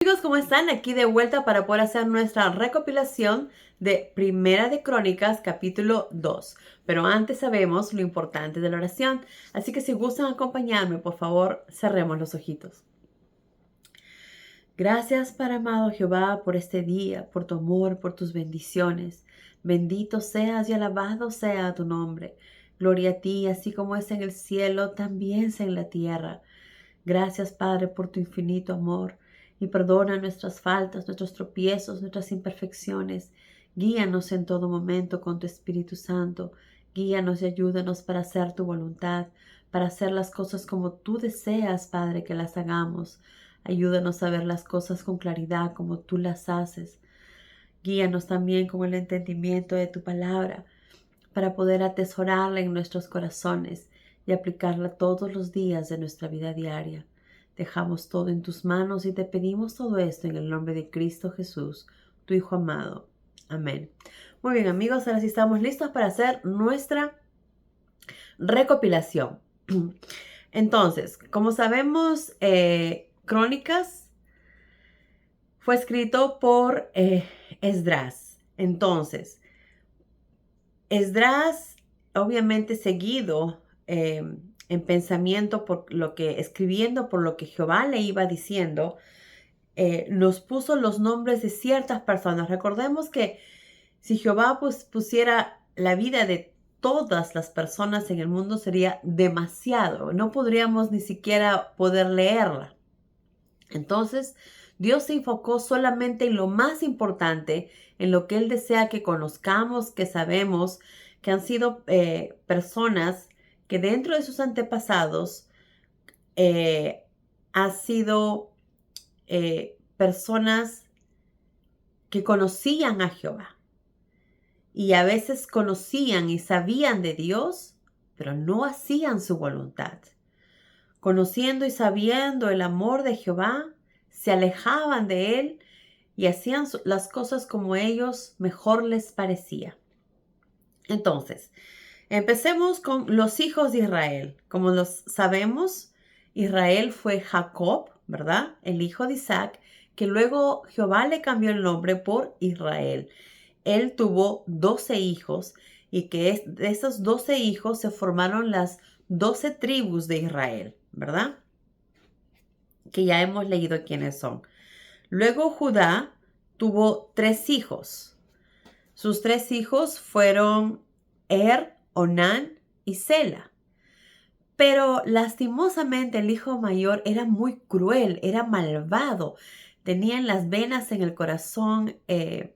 Amigos, ¿cómo están? Aquí de vuelta para poder hacer nuestra recopilación de Primera de Crónicas, capítulo 2. Pero antes sabemos lo importante de la oración, así que si gustan acompañarme, por favor, cerremos los ojitos. Gracias, Padre amado Jehová, por este día, por tu amor, por tus bendiciones. Bendito seas y alabado sea tu nombre. Gloria a ti, así como es en el cielo, también es en la tierra. Gracias, Padre, por tu infinito amor y perdona nuestras faltas, nuestros tropiezos, nuestras imperfecciones. Guíanos en todo momento con tu Espíritu Santo. Guíanos y ayúdanos para hacer tu voluntad, para hacer las cosas como tú deseas, Padre, que las hagamos. Ayúdanos a ver las cosas con claridad como tú las haces. Guíanos también con el entendimiento de tu palabra para poder atesorarla en nuestros corazones y aplicarla todos los días de nuestra vida diaria. Dejamos todo en tus manos y te pedimos todo esto en el nombre de Cristo Jesús, tu Hijo amado. Amén. Muy bien, amigos, ahora sí estamos listos para hacer nuestra recopilación. Entonces, como sabemos, Crónicas fue escrito por Esdras. Entonces, Esdras, obviamente seguido en pensamiento por lo que, escribiendo por lo que Jehová le iba diciendo, nos puso los nombres de ciertas personas. Recordemos que si Jehová pusiera la vida de todas las personas en el mundo sería demasiado. No podríamos ni siquiera poder leerla. Entonces, Dios se enfocó solamente en lo más importante, en lo que Él desea que conozcamos, que sabemos, que han sido personas que dentro de sus antepasados han sido personas que conocían a Jehová y a veces conocían y sabían de Dios, pero no hacían su voluntad. Conociendo y sabiendo el amor de Jehová, se alejaban de él y hacían las cosas como ellos mejor les parecía. Entonces, empecemos con los hijos de Israel. Como los sabemos, Israel fue Jacob, ¿verdad? El hijo de Isaac, que luego Jehová le cambió el nombre por Israel. Él tuvo 12 hijos y que de esos 12 hijos se formaron las 12 tribus de Israel, ¿verdad? Que ya hemos leído quiénes son. Luego Judá tuvo 3 hijos. Sus 3 hijos fueron Onán y Sela. Pero lastimosamente el hijo mayor era muy cruel, era malvado. Tenía en las venas en el corazón el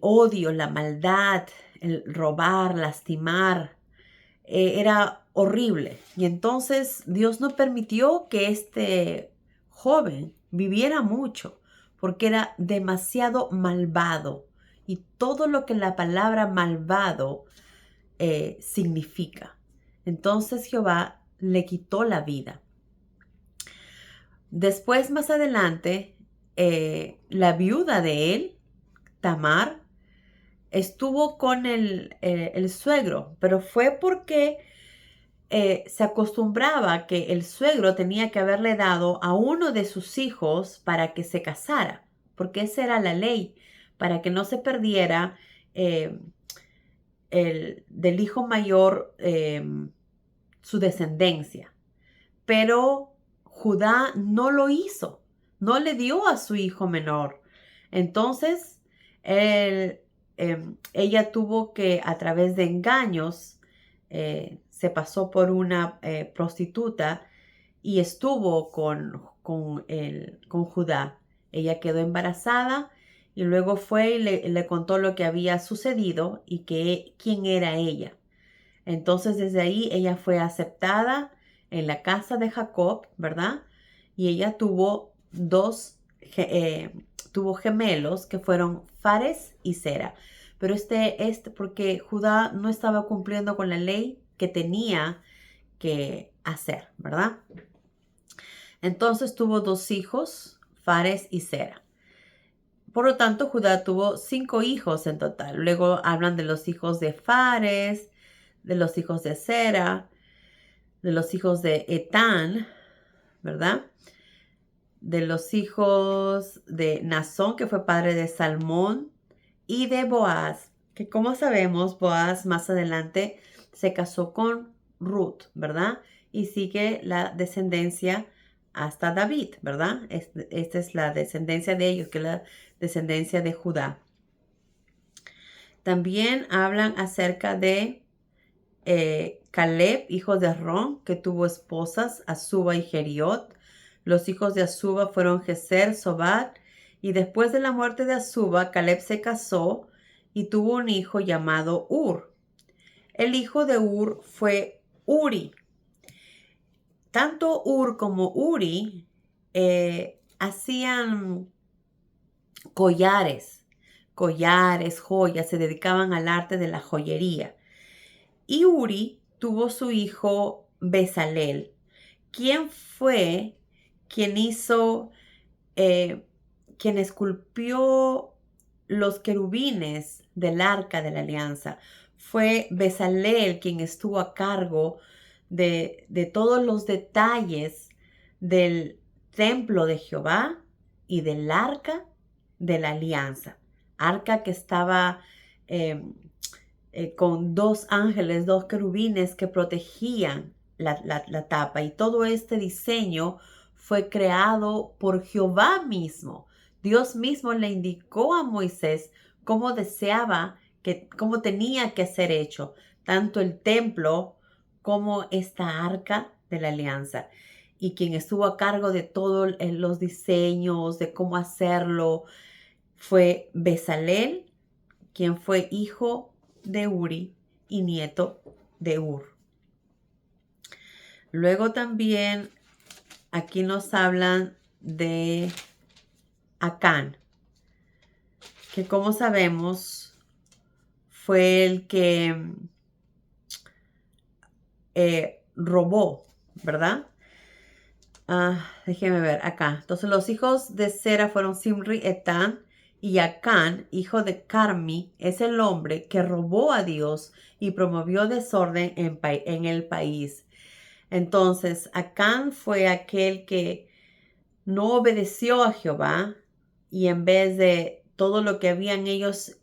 odio, la maldad, el robar, lastimar. Era horrible. Y entonces Dios no permitió que este joven viviera mucho porque era demasiado malvado. Y todo lo que la palabra malvado significa. Entonces Jehová le quitó la vida. Después, más adelante, la viuda de él, Tamar, estuvo con el suegro, pero fue porque se acostumbraba que el suegro tenía que haberle dado a uno de sus hijos para que se casara, porque esa era la ley, para que no se perdiera del hijo mayor su descendencia. Pero Judá no lo hizo, no le dio a su hijo menor. Entonces, ella tuvo que, a través de engaños, se pasó por una prostituta y estuvo con Judá. Ella quedó embarazada y luego fue y le contó lo que había sucedido y quién era ella. Entonces desde ahí ella fue aceptada en la casa de Jacob, ¿verdad? Y ella tuvo tuvo gemelos que fueron Fares y Zera. Pero porque Judá no estaba cumpliendo con la ley que tenía que hacer, ¿verdad? Entonces tuvo 2 hijos, Fares y Zera. Por lo tanto, Judá tuvo 5 hijos en total. Luego hablan de los hijos de Fares, de los hijos de Zera, de los hijos de Etán, ¿verdad? De los hijos de Nazón, que fue padre de Salmón, y de Boaz, que como sabemos, Boaz más adelante se casó con Ruth, ¿verdad? Y sigue la descendencia hasta David, ¿verdad? Esta es la descendencia de ellos, que es la descendencia de Judá. También hablan acerca de Caleb, hijo de Ron, que tuvo esposas, Azuba y Geriot. Los hijos de Azuba fueron Geser, Sobad, y después de la muerte de Azuba, Caleb se casó y tuvo un hijo llamado Ur. El hijo de Ur fue Uri. Tanto Ur como Uri hacían collares, joyas, se dedicaban al arte de la joyería. Y Uri tuvo su hijo Bezalel, quien fue quien hizo, quien esculpió los querubines del arca de la alianza. Fue Bezalel quien estuvo a cargo de todos los detalles del templo de Jehová y del arca de la alianza. Arca que estaba con dos ángeles, dos querubines que protegían la tapa. Y todo este diseño fue creado por Jehová mismo. Dios mismo le indicó a Moisés cómo cómo tenía que ser hecho, tanto el templo como esta arca de la alianza. Y quien estuvo a cargo de todos los diseños, de cómo hacerlo, fue Bezalel, quien fue hijo de Uri y nieto de Ur. Luego también aquí nos hablan de Acán, que como sabemos fue el que robó, ¿verdad? Déjenme ver acá. Entonces los hijos de Sera fueron Simri, Etán, y Acán, hijo de Carmi, es el hombre que robó a Dios y promovió desorden en el país. Entonces, Acán fue aquel que no obedeció a Jehová y en vez de todo lo que habían ellos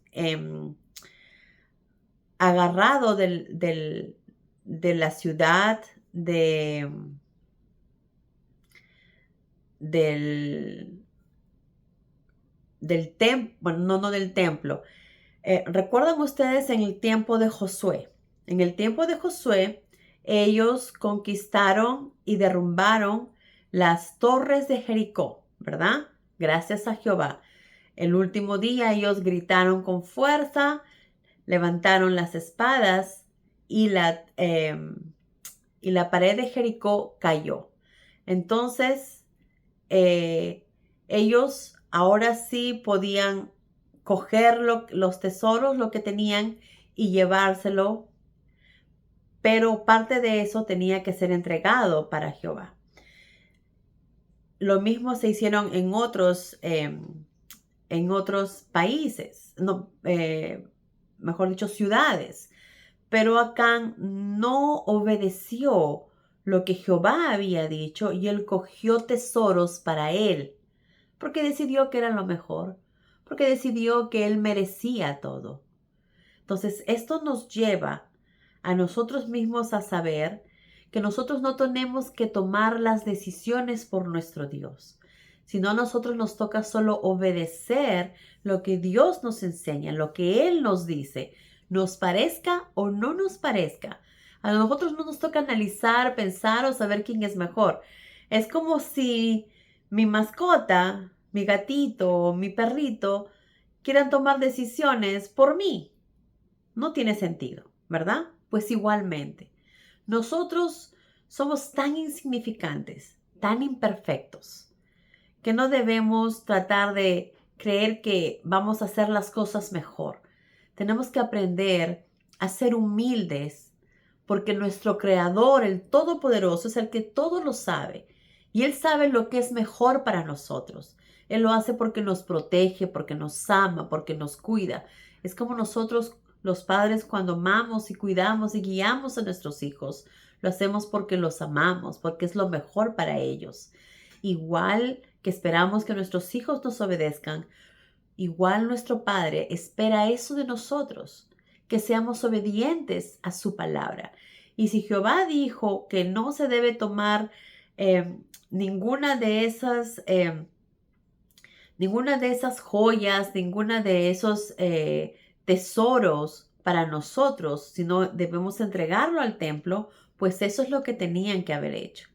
agarrado de la ciudad, del templo, bueno, no del templo. ¿Recuerdan ustedes en el tiempo de Josué? En el tiempo de Josué, ellos conquistaron y derrumbaron las torres de Jericó, ¿verdad? Gracias a Jehová. El último día ellos gritaron con fuerza, levantaron las espadas y la pared de Jericó cayó. Entonces, ellos ahora sí podían coger los tesoros, lo que tenían y llevárselo, pero parte de eso tenía que ser entregado para Jehová. Lo mismo se hicieron en otros países, mejor dicho, ciudades, pero Acán no obedeció lo que Jehová había dicho y él cogió tesoros para él, porque decidió que era lo mejor, porque decidió que él merecía todo. Entonces, esto nos lleva a nosotros mismos a saber que nosotros no tenemos que tomar las decisiones por nuestro Dios, sino a nosotros nos toca solo obedecer lo que Dios nos enseña, lo que Él nos dice, nos parezca o no nos parezca. A nosotros no nos toca analizar, pensar o saber quién es mejor. Es como si mi mascota, mi gatito o mi perrito quieran tomar decisiones por mí. No tiene sentido, ¿verdad? Pues igualmente, nosotros somos tan insignificantes, tan imperfectos, que no debemos tratar de creer que vamos a hacer las cosas mejor. Tenemos que aprender a ser humildes, porque nuestro Creador, el Todopoderoso, es el que todo lo sabe. Y Él sabe lo que es mejor para nosotros. Él lo hace porque nos protege, porque nos ama, porque nos cuida. Es como nosotros, los padres, cuando amamos y cuidamos y guiamos a nuestros hijos, lo hacemos porque los amamos, porque es lo mejor para ellos. Igual que esperamos que nuestros hijos nos obedezcan, igual nuestro Padre espera eso de nosotros, que seamos obedientes a su palabra. Y si Jehová dijo que no se debe tomar ninguna de esas joyas, ninguna de esos tesoros para nosotros, sino debemos entregarlo al templo, pues eso es lo que tenían que haber hecho.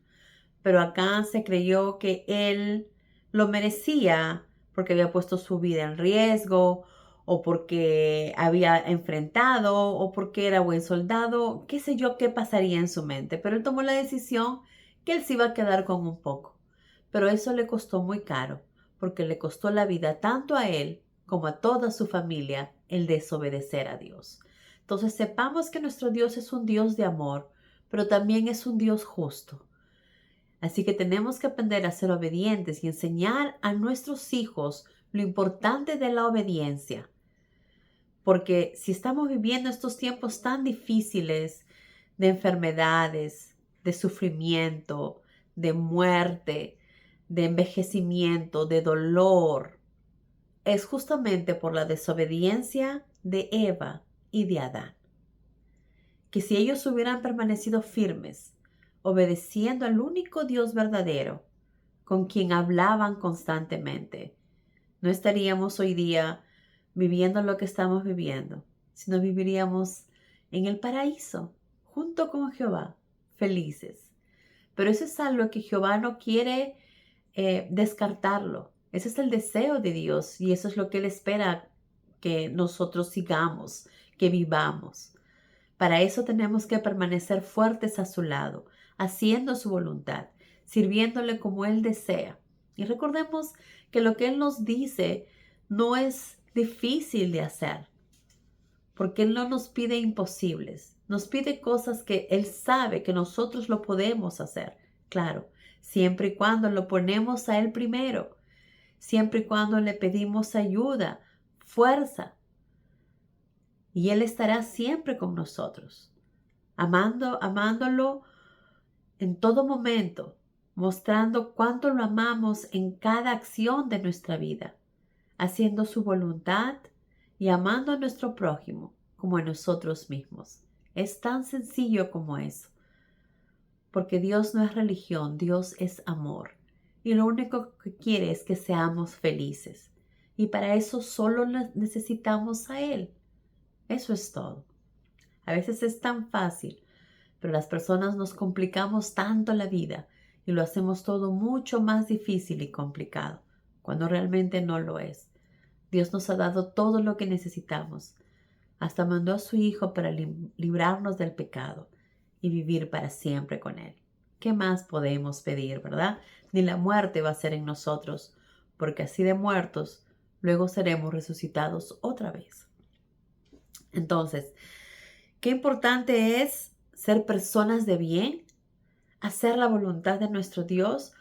Pero acá se creyó que él lo merecía porque había puesto su vida en riesgo, o porque había enfrentado, o porque era buen soldado, qué sé yo qué pasaría en su mente. Pero él tomó la decisión que él se iba a quedar con un poco. Pero eso le costó muy caro, porque le costó la vida tanto a él como a toda su familia el desobedecer a Dios. Entonces sepamos que nuestro Dios es un Dios de amor, pero también es un Dios justo. Así que tenemos que aprender a ser obedientes y enseñar a nuestros hijos lo importante de la obediencia. Porque si estamos viviendo estos tiempos tan difíciles de enfermedades, de sufrimiento, de muerte, de envejecimiento, de dolor, es justamente por la desobediencia de Eva y de Adán. Que si ellos hubieran permanecido firmes, obedeciendo al único Dios verdadero, con quien hablaban constantemente, no estaríamos hoy día viviendo lo que estamos viviendo, sino viviríamos en el paraíso, junto con Jehová, felices. Pero eso es algo que Jehová no quiere descartarlo. Ese es el deseo de Dios y eso es lo que Él espera que nosotros sigamos, que vivamos. Para eso tenemos que permanecer fuertes a su lado, haciendo su voluntad, sirviéndole como Él desea. Y recordemos que lo que Él nos dice no es difícil de hacer, porque Él no nos pide imposibles, nos pide cosas que Él sabe que nosotros lo podemos hacer. Claro, siempre y cuando lo ponemos a Él primero, siempre y cuando le pedimos ayuda, fuerza, y Él estará siempre con nosotros, amándolo en todo momento, mostrando cuánto lo amamos en cada acción de nuestra vida, haciendo su voluntad y amando a nuestro prójimo como a nosotros mismos. Es tan sencillo como eso, porque Dios no es religión, Dios es amor. Y lo único que quiere es que seamos felices. Y para eso solo necesitamos a Él. Eso es todo. A veces es tan fácil, pero las personas nos complicamos tanto la vida y lo hacemos todo mucho más difícil y complicado, cuando realmente no lo es. Dios nos ha dado todo lo que necesitamos. Hasta mandó a su Hijo para librarnos del pecado y vivir para siempre con Él. ¿Qué más podemos pedir, verdad? Ni la muerte va a ser en nosotros, porque así de muertos, luego seremos resucitados otra vez. Entonces, qué importante es ser personas de bien, hacer la voluntad de nuestro Dios,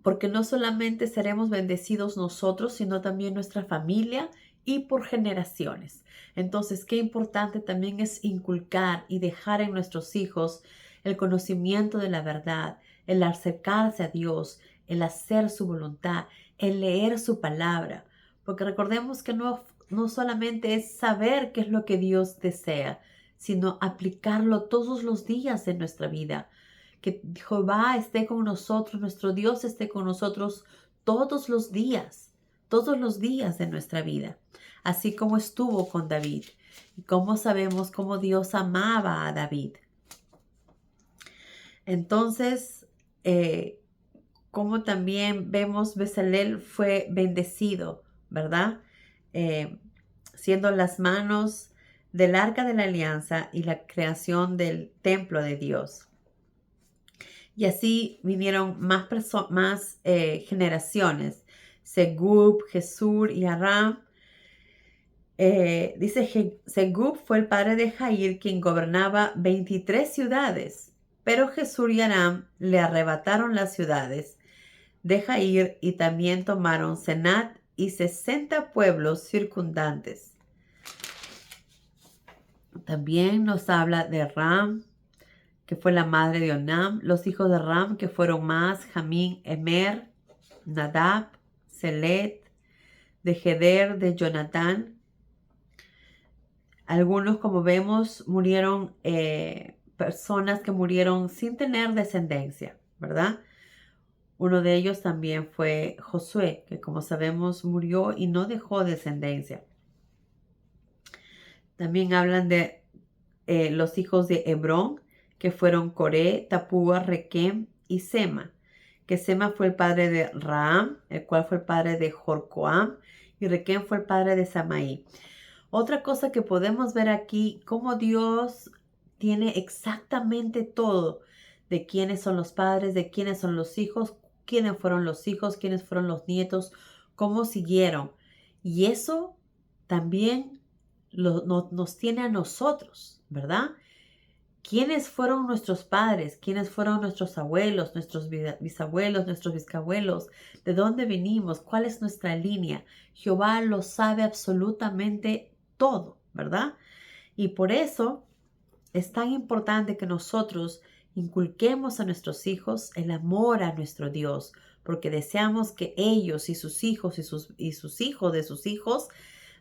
porque no solamente seremos bendecidos nosotros, sino también nuestra familia y por generaciones. Entonces, qué importante también es inculcar y dejar en nuestros hijos el conocimiento de la verdad, el acercarse a Dios, el hacer su voluntad, el leer su palabra, porque recordemos que no solamente es saber qué es lo que Dios desea, sino aplicarlo todos los días de nuestra vida. Que Jehová esté con nosotros, nuestro Dios esté con nosotros todos los días de nuestra vida, así como estuvo con David. Y cómo sabemos cómo Dios amaba a David. Entonces, como también vemos, Bezalel fue bendecido, ¿verdad? Siendo las manos del arca de la alianza y la creación del templo de Dios. Y así vinieron más generaciones. Segub, Jesur y Aram. Dice Segub fue el padre de Jair, quien gobernaba 23 ciudades. Pero Jesur y Aram le arrebataron las ciudades de Jair y también tomaron Senat y 60 pueblos circundantes. También nos habla de Ram, que fue la madre de Onam, los hijos de Ram, que fueron Mas, Jamín, Emer, Nadab, Selet, de Heder, de Jonatán. Algunos, como vemos, murieron, personas que murieron sin tener descendencia, ¿verdad? Uno de ellos también fue Josué, que como sabemos murió y no dejó descendencia. También hablan de los hijos de Hebrón, que fueron Coré, Tapúa, Requem y Sema, que Sema fue el padre de Raam, el cual fue el padre de Jorcoam, y Requem fue el padre de Samaí. Otra cosa que podemos ver aquí, cómo Dios tiene exactamente todo de quiénes son los padres, de quiénes son los hijos, quiénes fueron los hijos, quiénes fueron los nietos, cómo siguieron. Y eso también nos tiene a nosotros, ¿verdad? ¿Quiénes fueron nuestros padres? ¿Quiénes fueron nuestros abuelos, nuestros bisabuelos, nuestros bisabuelos? ¿De dónde venimos? ¿Cuál es nuestra línea? Jehová lo sabe absolutamente todo, ¿verdad? Y por eso es tan importante que nosotros inculquemos a nuestros hijos el amor a nuestro Dios, porque deseamos que ellos y sus hijos y sus hijos de sus hijos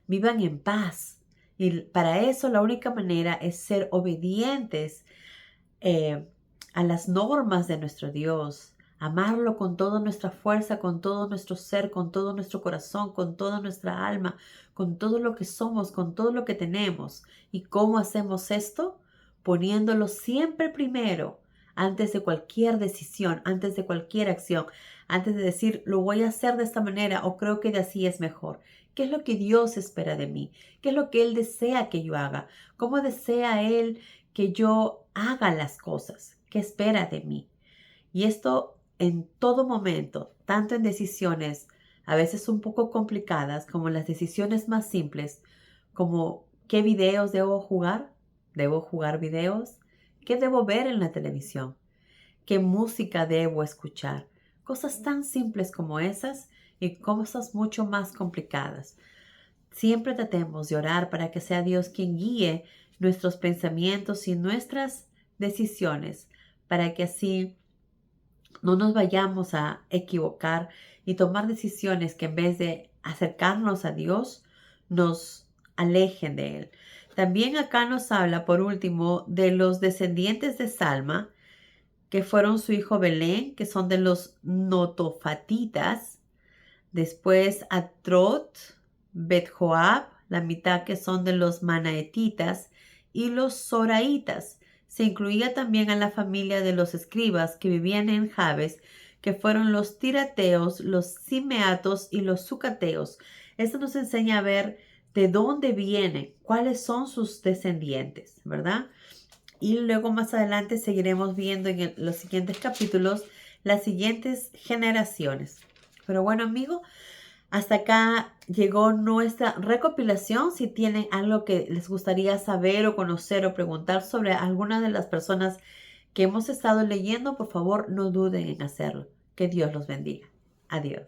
vivan en paz. Y para eso la única manera es ser obedientes a las normas de nuestro Dios, amarlo con toda nuestra fuerza, con todo nuestro ser, con todo nuestro corazón, con toda nuestra alma, con todo lo que somos, con todo lo que tenemos. ¿Y cómo hacemos esto? Poniéndolo siempre primero, antes de cualquier decisión, antes de cualquier acción, antes de decir, lo voy a hacer de esta manera o creo que de así es mejor. ¿Qué es lo que Dios espera de mí? ¿Qué es lo que Él desea que yo haga? ¿Cómo desea Él que yo haga las cosas? ¿Qué espera de mí? Y esto en todo momento, tanto en decisiones a veces un poco complicadas como las decisiones más simples, como ¿qué videos debo jugar? ¿Debo jugar videos? ¿Qué debo ver en la televisión? ¿Qué música debo escuchar? Cosas tan simples como esas y cosas mucho más complicadas. Siempre tratemos de orar para que sea Dios quien guíe nuestros pensamientos y nuestras decisiones, para que así no nos vayamos a equivocar y tomar decisiones que en vez de acercarnos a Dios, nos alejen de Él. También acá nos habla, por último, de los descendientes de Salma, que fueron su hijo Belén, que son de los notofatitas. Después Atrot, Bet-Joab, la mitad que son de los manaetitas, y los zoraitas. Se incluía también a la familia de los escribas que vivían en Jabes, que fueron los tirateos, los simeatos y los sucateos. Esto nos enseña a ver de dónde vienen, cuáles son sus descendientes, ¿verdad? Y luego más adelante seguiremos viendo en los siguientes capítulos las siguientes generaciones. Pero bueno, amigos, hasta acá llegó nuestra recopilación. Si tienen algo que les gustaría saber o conocer o preguntar sobre alguna de las personas que hemos estado leyendo, por favor, no duden en hacerlo. Que Dios los bendiga. Adiós.